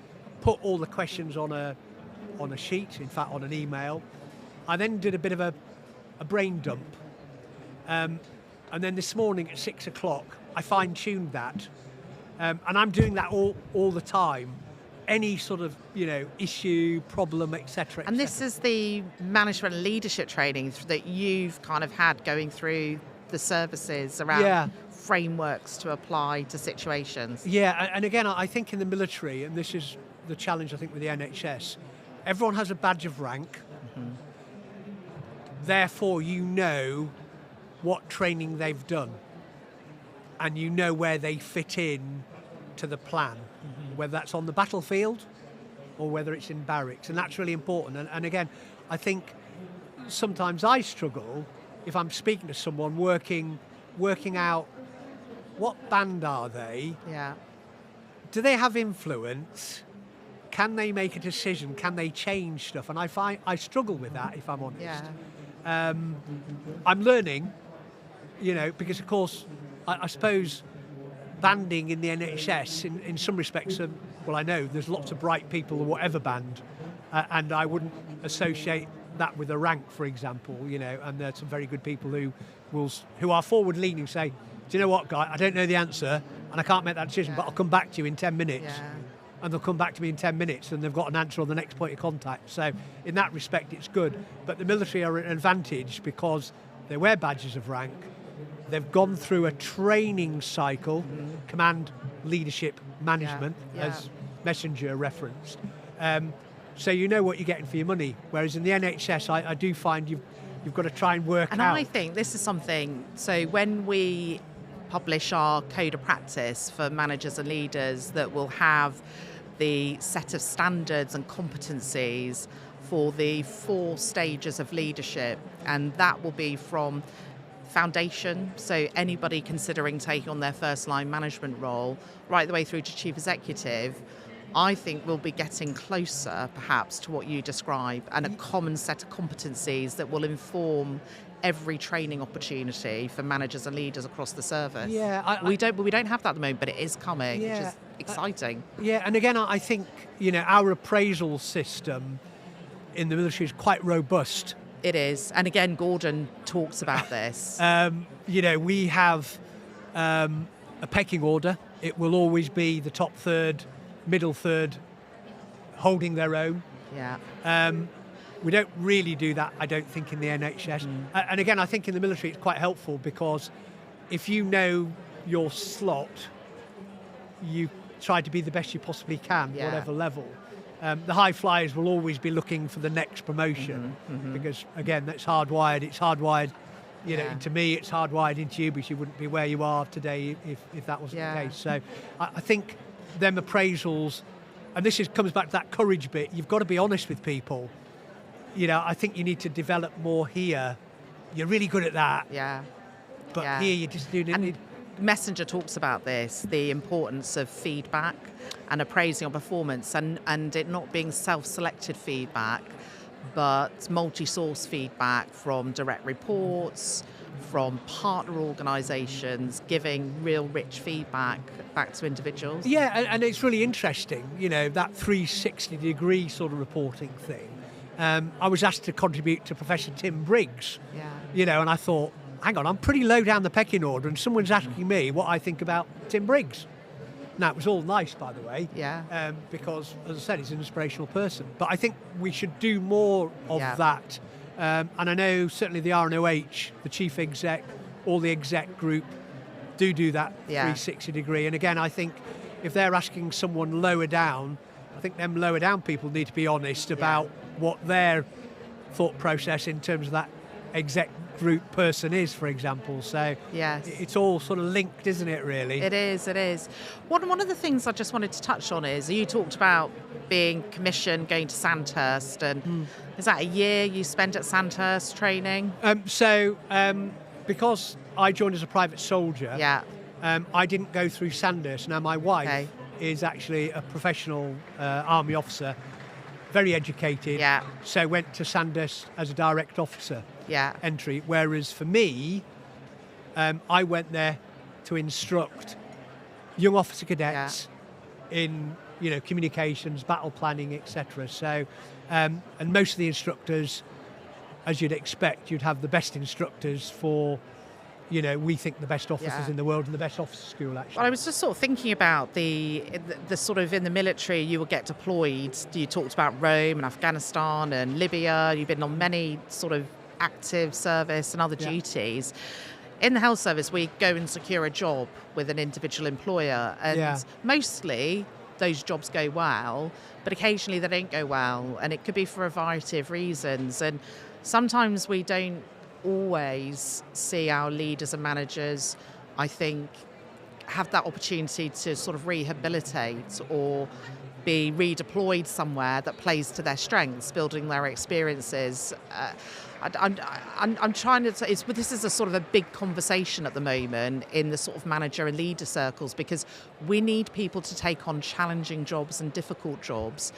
put all the questions on a sheet, in fact on an email. I then did a bit of a brain dump, and then this morning at 6 o'clock I fine-tuned that, and I'm doing that all the time. Any sort of issue, problem, etc. And this is the management and leadership training that you've kind of had going through the services around frameworks to apply to situations. Yeah, and again, I think in the military, and this is the challenge I think with the NHS, everyone has a badge of rank. Mm-hmm. Therefore, you know what training they've done, and you know where they fit in to the plan, whether that's on the battlefield or whether it's in barracks, and that's really important. And again, I think sometimes I struggle if I'm speaking to someone working out what band are they? Yeah. Do they have influence? Can they make a decision? Can they change stuff? And I find I struggle with that, if I'm honest. Yeah. I'm learning, because of course, I suppose banding in the NHS, in some respects, I know there's lots of bright people or whatever band, and I wouldn't associate that with a rank, for example, and there's some very good people who are forward-leaning, say, do you know what, Guy, I don't know the answer, and I can't make that decision, but I'll come back to you in 10 minutes. Yeah. And they'll come back to me in 10 minutes and they've got an answer on the next point of contact. So in that respect, it's good. But the military are at an advantage because they wear badges of rank. They've gone through a training cycle, command, leadership, management, as Messenger referenced. So you know what you're getting for your money. Whereas in the NHS, I do find you've got to try and work out. And I think this is something, so when we publish our code of practice for managers and leaders that will have the set of standards and competencies for the 4 stages of leadership, and that will be from foundation, so anybody considering taking on their first line management role, right the way through to chief executive. I think we'll be getting closer perhaps to what you describe, and a common set of competencies that will inform every training opportunity for managers and leaders across the service. Yeah, we don't have that at the moment, but it is coming, which is exciting. And again, I think our appraisal system in the military is quite robust. It is, and again, Gordon talks about this. We have a pecking order. It will always be the top third, middle third, holding their own. Yeah. We don't really do that, I don't think, in the NHS. And again, I think in the military it's quite helpful because if you know your slot, you try to be the best you possibly can, whatever level. The high flyers will always be looking for the next promotion because, again, that's hardwired. It's hardwired, into me, it's hardwired into you because you wouldn't be where you are today if that wasn't the case. So I think them appraisals, and this comes back to that courage bit, you've got to be honest with people. I think you need to develop more here. You're really good at that. Yeah. But here you just do need... Messenger talks about this, the importance of feedback and appraising on performance, and it not being self-selected feedback, but multi-source feedback from direct reports, from partner organisations, giving real rich feedback back to individuals. Yeah, and it's really interesting, that 360-degree sort of reporting thing. I was asked to contribute to Professor Tim Briggs, and I thought, hang on, I'm pretty low down the pecking order and someone's asking me what I think about Tim Briggs. Now, it was all nice, by the way, because, as I said, he's an inspirational person. But I think we should do more of that. And I know certainly the RNOH, the chief exec, all the exec group do that 360 degree. And again, I think if they're asking someone lower down, I think them lower down people need to be honest about what their thought process in terms of that exec group person is, for example. So it's all sort of linked, isn't it, really? It is. One of the things I just wanted to touch on is you talked about being commissioned, going to Sandhurst, and is that a year you spent at Sandhurst training? Because I joined as a private soldier, I didn't go through Sandhurst. Now, my wife is actually a professional army officer, very educated. Yeah. So went to Sandhurst as a direct officer Yeah. entry. Whereas for me, I went there to instruct young officer cadets in communications, battle planning, etc. So, and most of the instructors, as you'd expect, you'd have the best instructors for, we think the best officers in the world and the best officer school, actually. Well, I was just sort of thinking about the sort of in the military, you will get deployed. You talked about Rome and Afghanistan and Libya. You've been on many sort of active service and other duties. In the health service, we go and secure a job with an individual employer, and mostly those jobs go well, but occasionally they don't go well, and it could be for a variety of reasons. And sometimes we don't always see our leaders and managers, I think, have that opportunity to sort of rehabilitate or be redeployed somewhere that plays to their strengths, building their experiences. I'm trying to say, this is a sort of a big conversation at the moment in the sort of manager and leader circles, because we need people to take on challenging jobs and difficult jobs.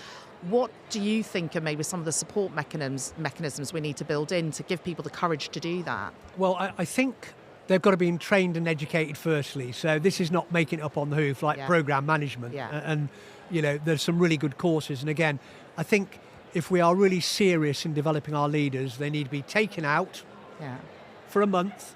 What do you think are maybe some of the support mechanisms we need to build in to give people the courage to do that? Well, I think they've got to be trained and educated firstly. So this is not making it up on the hoof like programme management. And, there's some really good courses. And again, I think if we are really serious in developing our leaders, they need to be taken out for a month,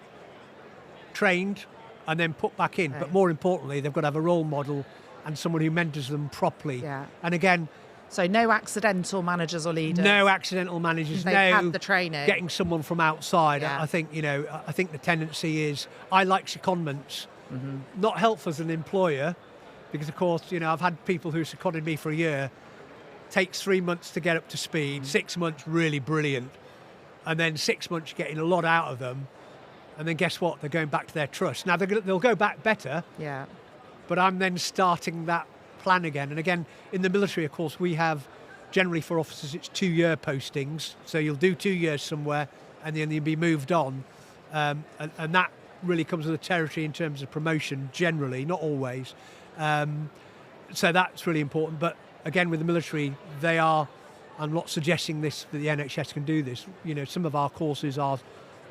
trained, and then put back in. But more importantly, they've got to have a role model and someone who mentors them properly. And again, so no accidental managers or leaders. No accidental managers. They've had the training. Getting someone from outside. I think the tendency is I like secondments, not helpful as an employer, because of course I've had people who seconded me for a year. Takes 3 months to get up to speed. 6 months really brilliant, and then 6 months you're getting a lot out of them, and then guess what? They're going back to their trust. Now they'll go back better. But I'm then starting that plan again. And again, in the military, of course, we have generally for officers it's 2-year postings. So you'll do 2 years somewhere, and then you'll be moved on, and that really comes with the territory in terms of promotion. Generally, not always. So that's really important. But again, with the military, I'm not suggesting that the NHS can do this. Some of our courses are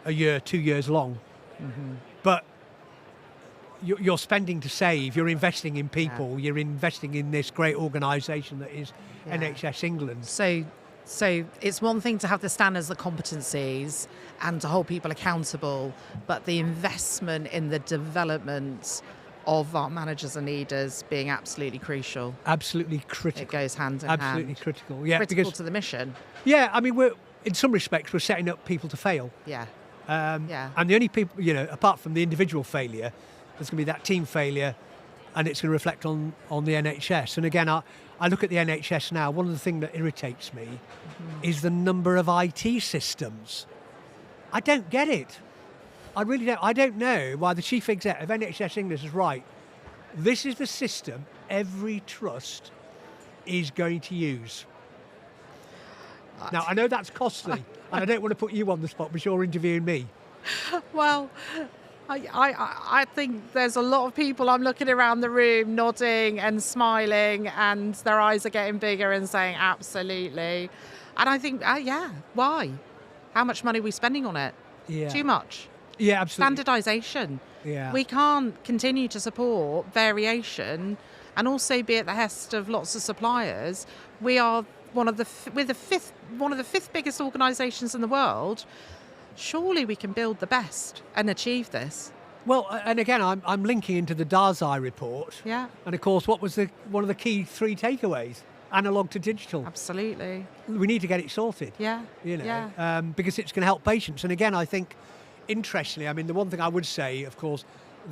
a year, 2 years long. But you're spending to save, you're investing in people, you're investing in this great organisation that is NHS England. So it's one thing to have the standards, the competencies, and to hold people accountable, but the investment in the development of our managers and leaders being absolutely crucial. Absolutely critical. It goes hand in hand. Absolutely critical. Critical to the mission. I mean, in some respects, we're setting up people to fail. And the only people, apart from the individual failure, there's going to be that team failure, and it's going to reflect on the NHS. And again, I look at the NHS now, one of the things that irritates me is the number of IT systems. I don't get it. I really don't. I don't know why the chief exec of NHS England is right. This is the system every trust is going to use. Now, I know that's costly, and I don't want to put you on the spot because you're interviewing me. Well, I think there's a lot of people I'm looking around the room nodding and smiling, and their eyes are getting bigger and saying absolutely. And I think, why? How much money are we spending on it? Too much. Yeah, absolutely. Standardisation. We can't continue to support variation and also be at the hest of lots of suppliers. We are one of the fifth biggest organisations in the world. Surely we can build the best and achieve this. Well, and again, I'm linking into the Darzai report. And of course, what was one of the key 3 takeaways? Analog to digital. Absolutely. We need to get it sorted. Because it's going to help patients. And again, I think, interestingly, I mean, the one thing I would say, of course,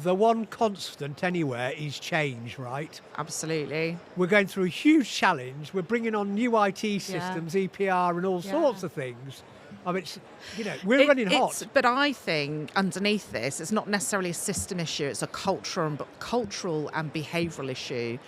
the one constant anywhere is change, right? Absolutely. We're going through a huge challenge. We're bringing on new IT systems, EPR, and all sorts of things. I mean, we're running hot. But I think underneath this, it's not necessarily a system issue. It's a cultural and behavioural issue.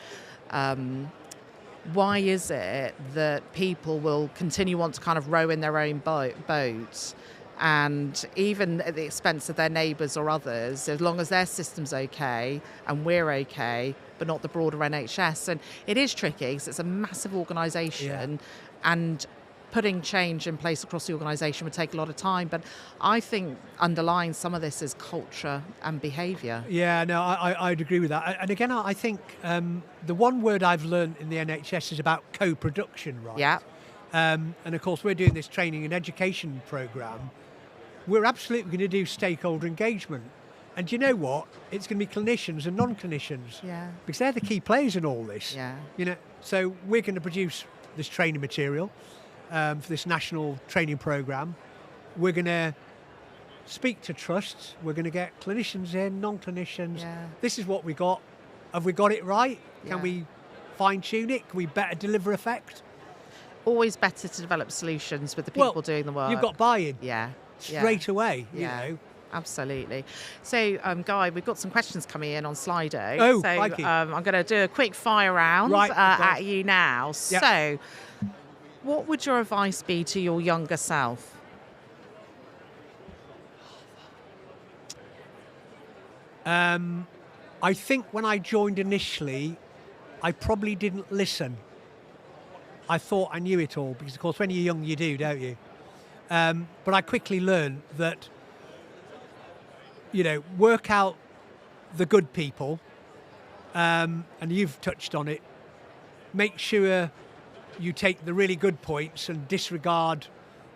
Why is it that people will continue want to kind of row in their own boat and even at the expense of their neighbours or others, as long as their system's okay and we're okay, but not the broader NHS. And it is tricky because it's a massive organisation, and putting change in place across the organisation would take a lot of time. But I think underlying some of this is culture and behaviour. Yeah, no, I'd agree with that. And again, I think the one word I've learned in the NHS is about co-production, right? Yeah. And of course, we're doing this training and education programme. We're absolutely going to do stakeholder engagement. And you know what? It's going to be clinicians and non-clinicians. Yeah. Because they're the key players in all this. Yeah. You know, so we're going to produce this training material for this national training programme. We're going to speak to trusts. We're going to get clinicians in, non-clinicians. Yeah. This is what we got. Have we got it right? Can we fine-tune it? Can we better deliver effect? Always better to develop solutions with the people doing the work. You've got buy-in. Yeah. Straight away, you Yeah. know. Absolutely. So, Guy, we've got some questions coming in on Slido. Oh, so crikey. I'm going to do a quick fire round at you now. Yep. So, what would your advice be to your younger self? I think when I joined initially, I probably didn't listen. I thought I knew it all because, of course, when you're young, you do, don't you? But I quickly learned that, you know, work out the good people, and you've touched on it. Make sure you take the really good points and disregard,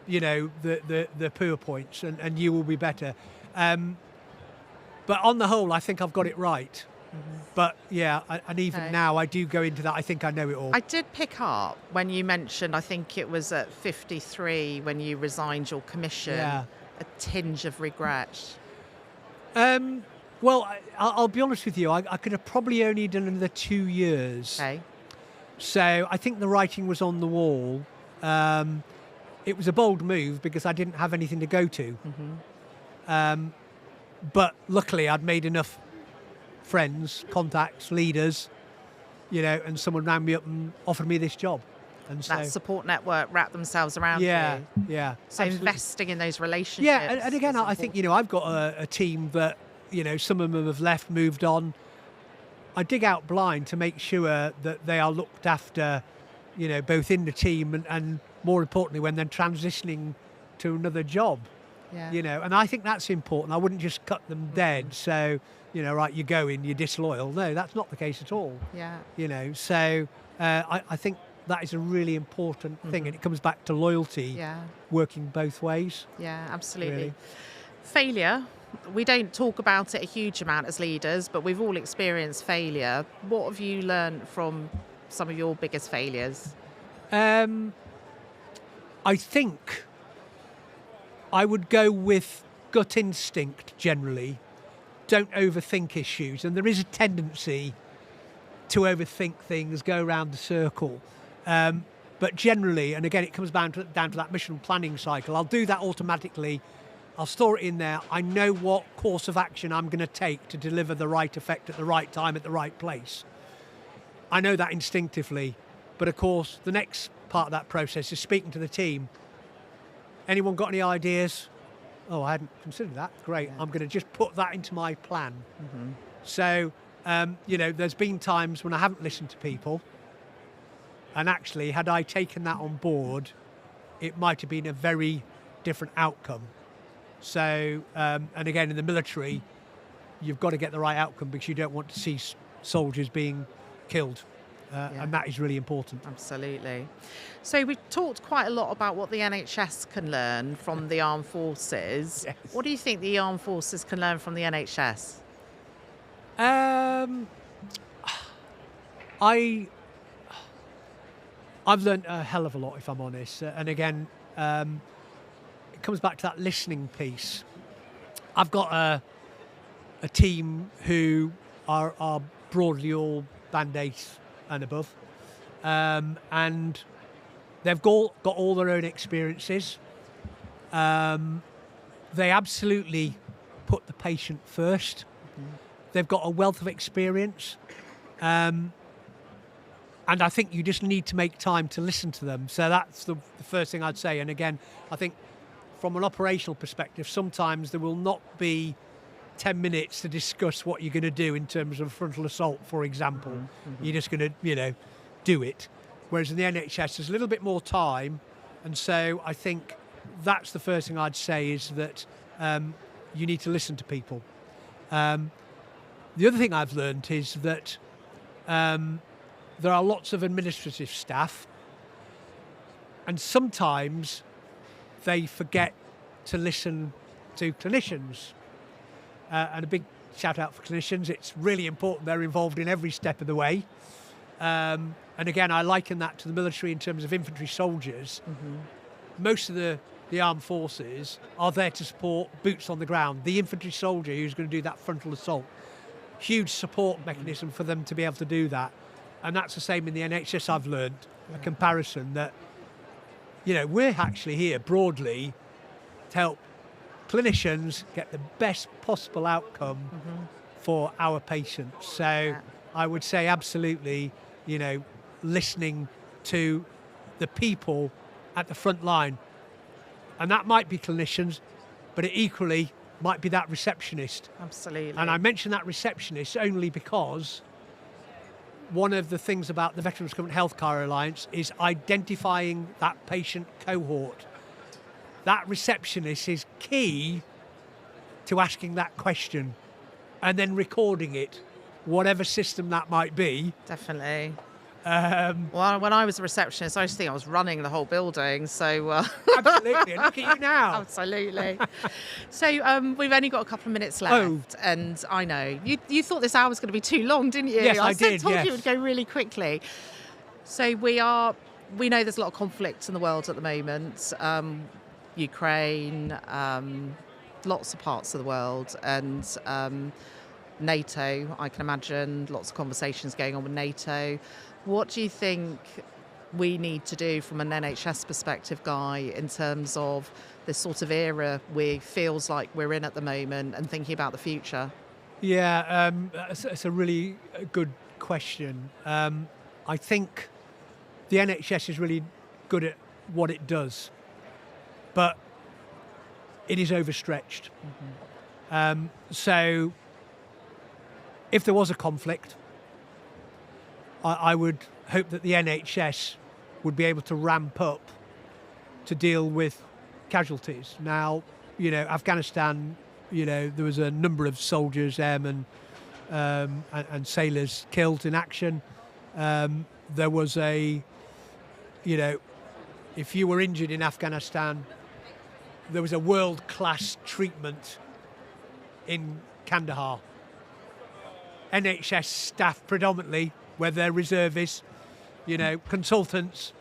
you know, the poor points, and you will be better. But on the whole, I think I've got it right. Mm-hmm. But yeah, and even now I do go into that. I think I know it all. I did pick up when you mentioned, I think it was at 53 when you resigned your commission, a tinge of regret. Well, I'll be honest with you. I could have probably only done another 2 years. Okay. So I think the writing was on the wall. It was a bold move because I didn't have anything to go to. Mm-hmm. But luckily, I'd made enough friends, contacts, leaders, you know, and someone rang me up and offered me this job. And so, that support network wrapped themselves around you. Yeah. So absolutely. Investing in those relationships. Yeah, and again, I think, you know, I've got a team that, you know, some of them have left, moved on. I dig out blind to make sure that they are looked after, you know, both in the team and more importantly, when they're transitioning to another job. Yeah. You know, and I think that's important. I wouldn't just cut them dead. So, you know, right, you go in, you're disloyal. No, that's not the case at all. Yeah. You know, so I think that is a really important thing. And it comes back to loyalty, working both ways. Yeah, absolutely. Really. Failure. We don't talk about it a huge amount as leaders, but we've all experienced failure. What have you learned from some of your biggest failures? I think I would go with gut instinct generally. Don't overthink issues. And there is a tendency to overthink things, go around the circle. But generally, and again, it comes down to that mission planning cycle. I'll do that automatically. I'll store it in there. I know what course of action I'm going to take to deliver the right effect at the right time at the right place. I know that instinctively. But of course, the next part of that process is speaking to the team. Anyone got any ideas? Oh, I hadn't considered that. Great. I'm going to just put that into my plan. Mm-hmm. So, you know, there's been times when I haven't listened to people. And actually, had I taken that on board, it might have been a very different outcome. So, and again, in the military, you've got to get the right outcome because you don't want to see soldiers being killed. And that is really important. Absolutely. So we've talked quite a lot about what the NHS can learn from the armed forces. Yes. What do you think the armed forces can learn from the NHS? I've learned a hell of a lot, if I'm honest. And again, it comes back to that listening piece. I've got a team who are broadly all Band 8 and above. And they've got all their own experiences. They absolutely put the patient first. Mm-hmm. They've got a wealth of experience. And I think you just need to make time to listen to them. So that's the first thing I'd say. And again, I think from an operational perspective, sometimes there will not be 10 minutes to discuss what you're going to do in terms of frontal assault, for example. You're just going to, do it. Whereas in the NHS, there's a little bit more time. And so I think that's the first thing I'd say is that you need to listen to people. The other thing I've learned is that there are lots of administrative staff, and sometimes they forget to listen to clinicians. And a big shout out for clinicians. It's really important they're involved in every step of the way. And again, I liken that to the military in terms of infantry soldiers. Most of the armed forces are there to support boots on the ground. The infantry soldier who's going to do that frontal assault, huge support mechanism for them to be able to do that. And that's the same in the NHS. I've learned a comparison that, we're actually here broadly to help clinicians get the best possible outcome for our patients. So I would say absolutely, listening to the people at the front line. And that might be clinicians, but it equally might be that receptionist. Absolutely. And I mention that receptionist only because one of the things about the Veterans Government Healthcare Alliance is identifying that patient cohort. That receptionist is key to asking that question and then recording it, whatever system that might be. Definitely. Well, when I was a receptionist, I used to think I was running the whole building. So Absolutely, and look at you now. Absolutely. So we've only got a couple of minutes left, and I know you thought this hour was going to be too long, didn't you? Yes, I did. told you it would go really quickly. So we know there's a lot of conflict in the world at the moment. Ukraine, lots of parts of the world, and NATO, I can imagine lots of conversations going on with NATO. What do you think we need to do from an NHS perspective, Guy, in terms of this sort of era feels like we're in at the moment and thinking about the future? Yeah, it's a really good question. I think the NHS is really good at what it does, but it is overstretched. So if there was a conflict, I would hope that the NHS would be able to ramp up to deal with casualties. Now, Afghanistan, there was a number of soldiers, airmen and sailors killed in action. There was if you were injured in Afghanistan, there was a world-class treatment in Kandahar. NHS staff predominantly, whether they're reservists, consultants,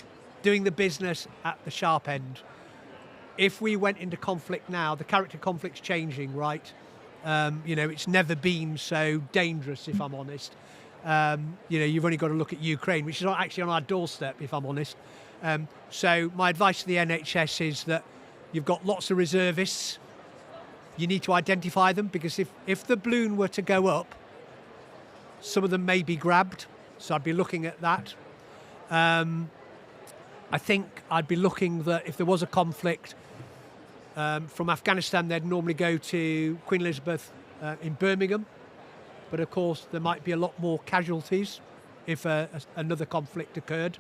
doing the business at the sharp end. If we went into conflict now, the character conflict's changing, right? It's never been so dangerous, if I'm honest. You've only got to look at Ukraine, which is not actually on our doorstep, if I'm honest. So my advice to the NHS is that you've got lots of reservists. You need to identify them, because if the balloon were to go up, some of them may be grabbed. So I'd be looking at that. I think I'd be looking that if there was a conflict from Afghanistan, they'd normally go to Queen Elizabeth in Birmingham. But of course, there might be a lot more casualties if another conflict occurred.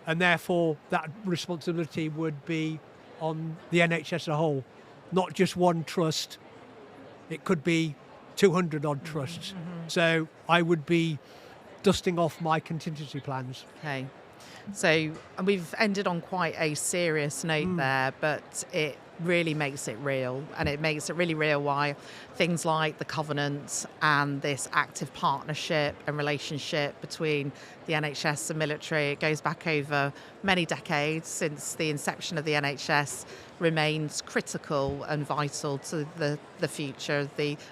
And therefore, that responsibility would be on the NHS as a whole, not just one trust. It could be 200 odd trusts. So I would be dusting off my contingency plans. Okay. So we've ended on quite a serious note there, but it really makes it real, and it makes it really real why things like the covenant and this active partnership and relationship between the NHS and military, it goes back over many decades since the inception of the NHS, remains critical and vital to the future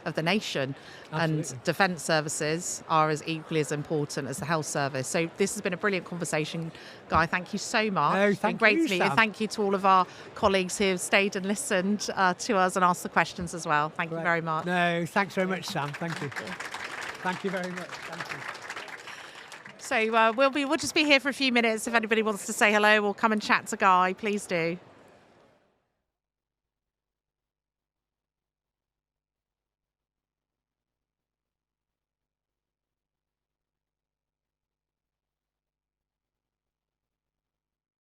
of the nation. Absolutely. And defence services are as equally as important as the health service. So this has been a brilliant conversation, Guy. Thank you so much. Oh, it's been great to meet you. Thank you to all of our colleagues who have stayed and listened to us and asked the questions as well. Thank you very much. No, thanks very much, Sam. Thank you. Thank you very much. Thank you. So we'll just be here for a few minutes. If anybody wants to say hello or come and chat to Guy, please do.